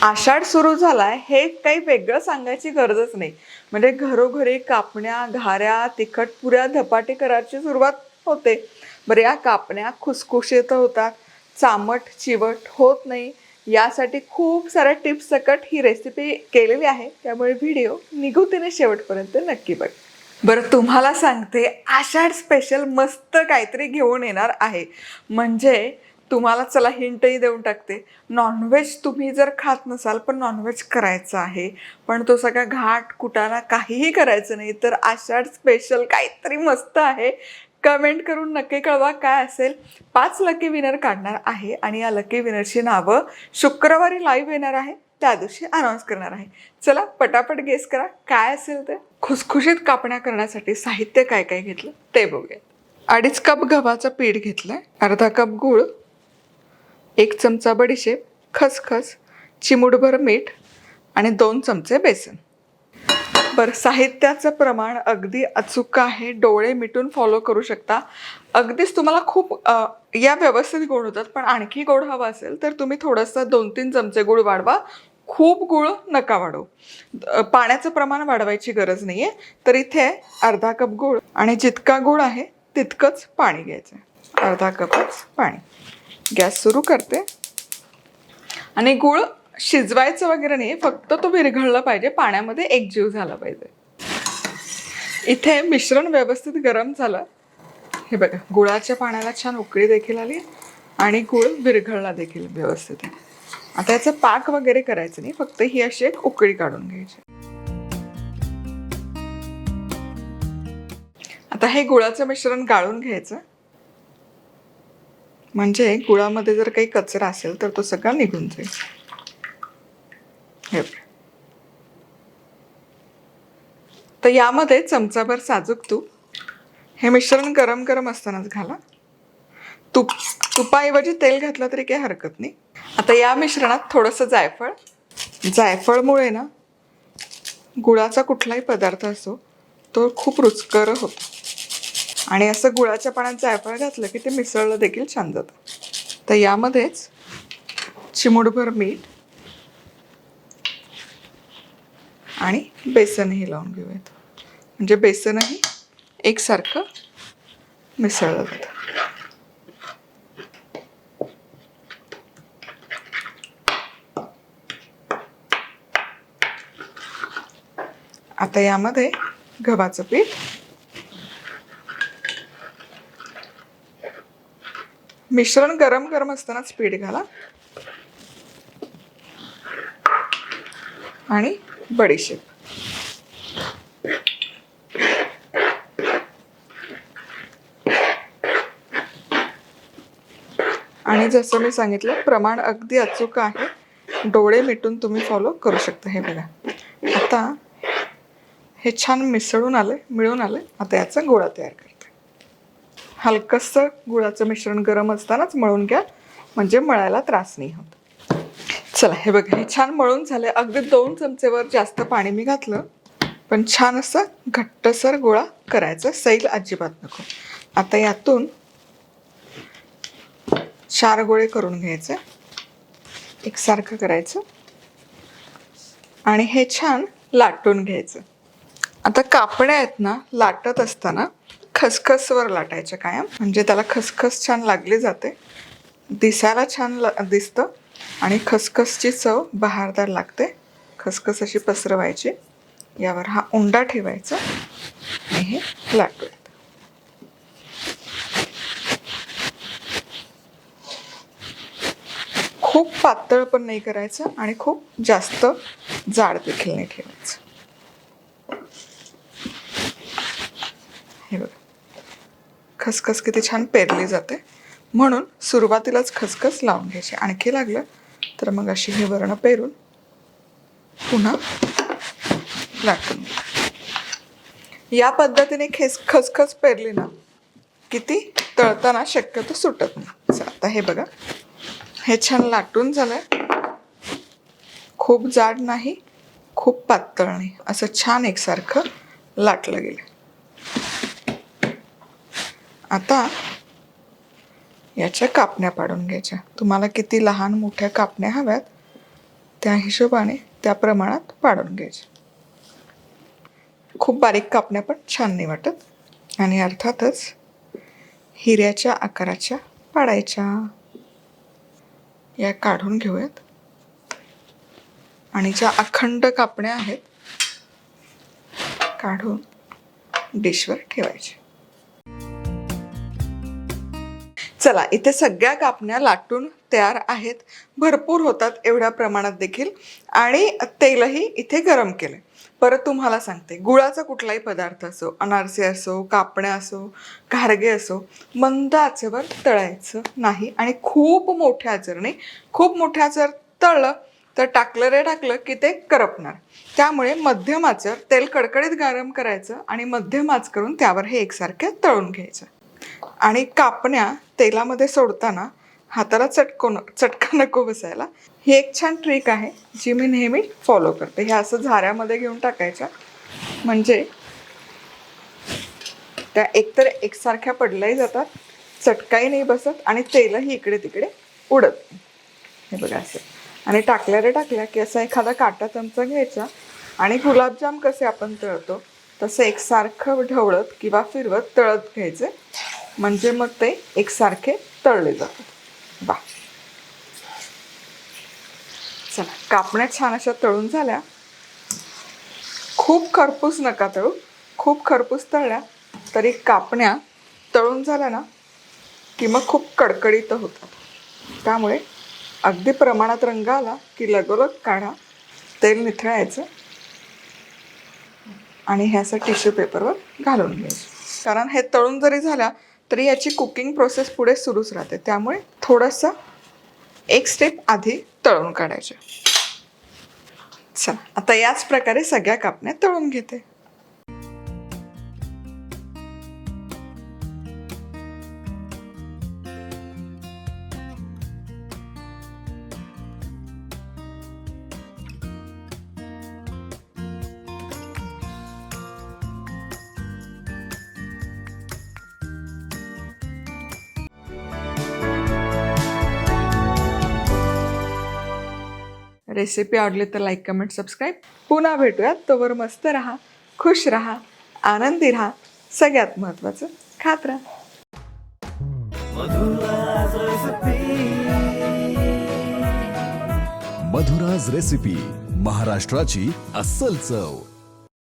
आषाढ सुरू झालाय हे काही वेगळं सांगायची गरजच नाही. म्हणजे घरोघरी कापण्या, घाऱ्या, तिखट पुऱ्या, धपाटे करायची सुरुवात होते. बरं, या कापण्या खुसखुशीत होतात, चामट चिवट होत नाही, यासाठी खूप साऱ्या टिप्स सकट ही रेसिपी केलेली आहे. त्यामुळे व्हिडिओ निगुतीने शेवटपर्यंत नक्की बघ. बरं, तुम्हाला सांगते, आषाढ स्पेशल मस्त काहीतरी घेऊन येणार आहे. म्हणजे तुम्हाला चला हिंटही देऊन टाकते. नॉनव्हेज तुम्ही जर खात नसाल पण नॉनव्हेज करायचं आहे, पण तो सगळा घाट कुटाणा काहीही करायचं नाही, तर आषाढ स्पेशल काहीतरी मस्त आहे. कमेंट करून नक्की कळवा काय असेल. 5 लकी विनर काढणार आहे आणि या लकी विनरची नावं शुक्रवारी लाईव्ह येणार आहे, त्या दिवशी अनाऊन्स करणार आहे. चला पटापट गेस करा काय असेल ते. खुसखुशीत कापण्या करण्यासाठी साहित्य काय काय घेतलं ते बघूया. 2.5 कप गव्हाचं पीठ घेतलंय, अर्धा कप गूळ, 1 चमचा बडीशेप, खसखस, चिमूटभर मीठ आणि 2 चमचे बेसन. बरं, साहित्याचं प्रमाण अगदी अचूक आहे. डोळे मिटून फॉलो करू शकता. अगदीच तुम्हाला खूप या व्यवस्थित गोड होतात, पण आणखी गोड हवा असेल तर तुम्ही थोडंसं 2-3 चमचे गूळ वाढवा. खूप गूळ नका वाढवू. पाण्याचं प्रमाण वाढवायची गरज नाही आहे. तर इथे अर्धा कप गूळ आणि जितका गूळ आहे तितकंच पाणी घ्यायचं. अर्धा कपच पाणी. गॅस सुरू करते आणि गूळ शिजवायचं वगैरे नाही, फक्त तो विरघळला पाहिजे, पाण्यामध्ये एकजीव झाला पाहिजे. इथे मिश्रण व्यवस्थित गरम झालं. हे बघा, गुळाच्या पाण्याला छान उकळी देखील आली आणि गूळ विरघळला देखील व्यवस्थित. आता याचा पाक वगैरे करायचं नाही, फक्त ही अशी एक उकळी काढून घ्यायची. आता हे गुळाचं मिश्रण गाळून घ्यायचं, म्हणजे गुळामध्ये जर काही कचरा असेल तर तो सगळा निघून जाईल. हे तर यामध्ये चमचाभर साजूक तूप. हे मिश्रण गरम गरम असतानाच घाला. तुपाऐवजी तेल घातलं तरी काही हरकत नाही. आता या मिश्रणात थोडंसं जायफळ. जायफळमुळे ना गुळाचा कुठलाही पदार्थ असो तो खूप रुचकर होतो, आणि असं गुळाच्या पाण्यात जायफळ घातलं की ते मिसळलं देखील छान जातं. तर यामध्येच चिमूटभर मीठ आणि बेसनही लावून घेऊयात, म्हणजे बेसनही एकसारखं मिसळलं जातं. आता यामध्ये गव्हाचं पीठ, मिश्रण गरम गरम असतानाच पीठ घाला आणि बडीशेप. आणि जसं मी सांगितलं, प्रमाण अगदी अचूक आहे. डोळे मिटून तुम्ही फॉलो करू शकता. हे बघा, आता हे छान मिसळून मिळून आलं. आता याचा गोळा तयार करते. हलकंसं गुळाचं मिश्रण गरम असतानाच मळून घ्या, म्हणजे मळायला त्रास नाही होत. चला, हे बघा, हे छान मळून झालं. अगदी 2 चमचेवर जास्त पाणी मी घातलं, पण छान असं घट्टसर गोळा करायचा, सैल अजिबात नको. आता यातून 4 गोळे करून घ्यायचे, एकसारखं करायचं आणि हे छान लाटून घ्यायचं. आता कापण्या आहेत ना, लाटत असताना खसखसवर लाटायच्या कायम, म्हणजे त्याला खसखस छान लागली जाते, दिसायला छान दिसतं आणि खसखसची चव बहारदार लागते. खसखस अशी पसरवायची, यावर हा उंडा ठेवायचा आणि हे लाटून. खूप पातळ पण नाही करायचं आणि खूप जास्त जाड देखील नाही ठेवायचं. हे बघा, खसखस किती छान पेरली जाते, म्हणून सुरुवातीलाच खसखस लावून घ्यायची. आणखी लागलं तर मग अशी हे वर्ण पेरून पुन्हा लाटून. या पद्धतीने खसखस पेरली ना किती तळताना शक्यतो सुटत नाही. आता हे बघा, हे छान लाटून झालंय. खूप जाड नाही, खूप पातळ नाही, असं छान एकसारखं लाटलं गेलं. आता याच्या कापण्या पाडून घ्यायच्या. तुम्हाला किती लहान मोठ्या कापण्या हव्यात त्या हिशोबाने त्या प्रमाणात पाडून घ्यायचे. खूप बारीक कापण्या पण छान नाही वाटत. आणि अर्थातच हिऱ्याच्या आकाराच्या पाडायच्या. या काढून घेऊयात आणि ज्या अखंड कापण्या आहेत काढून डिशवर ठेवायचे. चला, इथे सगळ्या कापण्या लाटून तयार आहेत. भरपूर होतात एवढ्या प्रमाणात देखील. आणि तेलही इथे गरम केले. परत तुम्हाला सांगते, गुळाचा कुठलाही पदार्थ असो, अनारसे असो, कापण्या असो, घारगे असो, मंद आचेवर तळायचं नाही. आणि खूप मोठ्या आचेवर खूप मोठ्या आचेवर तळलं तर टाकलं की ते करपणार. त्यामुळे मध्यम आचेवर तेल कडकडीत गरम करायचं आणि मध्यम आच करून त्यावर हे एकसारखे तळून घ्यायचं. आणि कापण्या तेलामध्ये सोडताना हाताला चटका नको बसायला. ही एक छान ट्रिक आहे जी मी नेहमी फॉलो करते. हे असं झाऱ्यामध्ये घेऊन टाकायच्या, म्हणजे त्या एकतर एकसारख्या पडल्याही जातात, चटकाही नाही बसत आणि तेलही इकडे तिकडे उडत नाही. हे बघा असं. आणि टाकल्या की असा एखादा काटा चमचा घ्यायचा आणि गुलाबजाम कसे आपण तळतो तसं एकसारखं ढवळत किंवा फिरवत तळत घ्यायचे, म्हणजे मग ते एकसारखे तळले जातात. बा, चला, कापण्या छान अशा तळून झाल्या. खूप खरपूस नका तळू. खूप खरपूस तळल्या तरी कापण्या तळून झाल्या ना की मग खूप कडकडीत होतात. त्यामुळे अगदी प्रमाणात रंग आला की लगोलग काढा, तेल निथळायचं आणि हे असं टिश्यू पेपरवर घालून घ्यायचं. कारण हे तळून जरी झाल्या तरी याची कुकिंग प्रोसेस पुढे सुरूच राहते. त्यामुळे थोडंसं एक स्टेप आधी तळून काढायचे. चला, आता याच प्रकारे सगळ्या कापण्या तळून घेते. रेसिपी आवडली तर लाईक, कमेंट, सबस्क्राईब. पुन्हा भेटूयात. तोवर मस्त राहा, खुश राहा, आनंदी राहा. सगळ्यात महत्त्वाचं, खात राहा. मधुराज रेसिपी, महाराष्ट्राची अस्सल चव.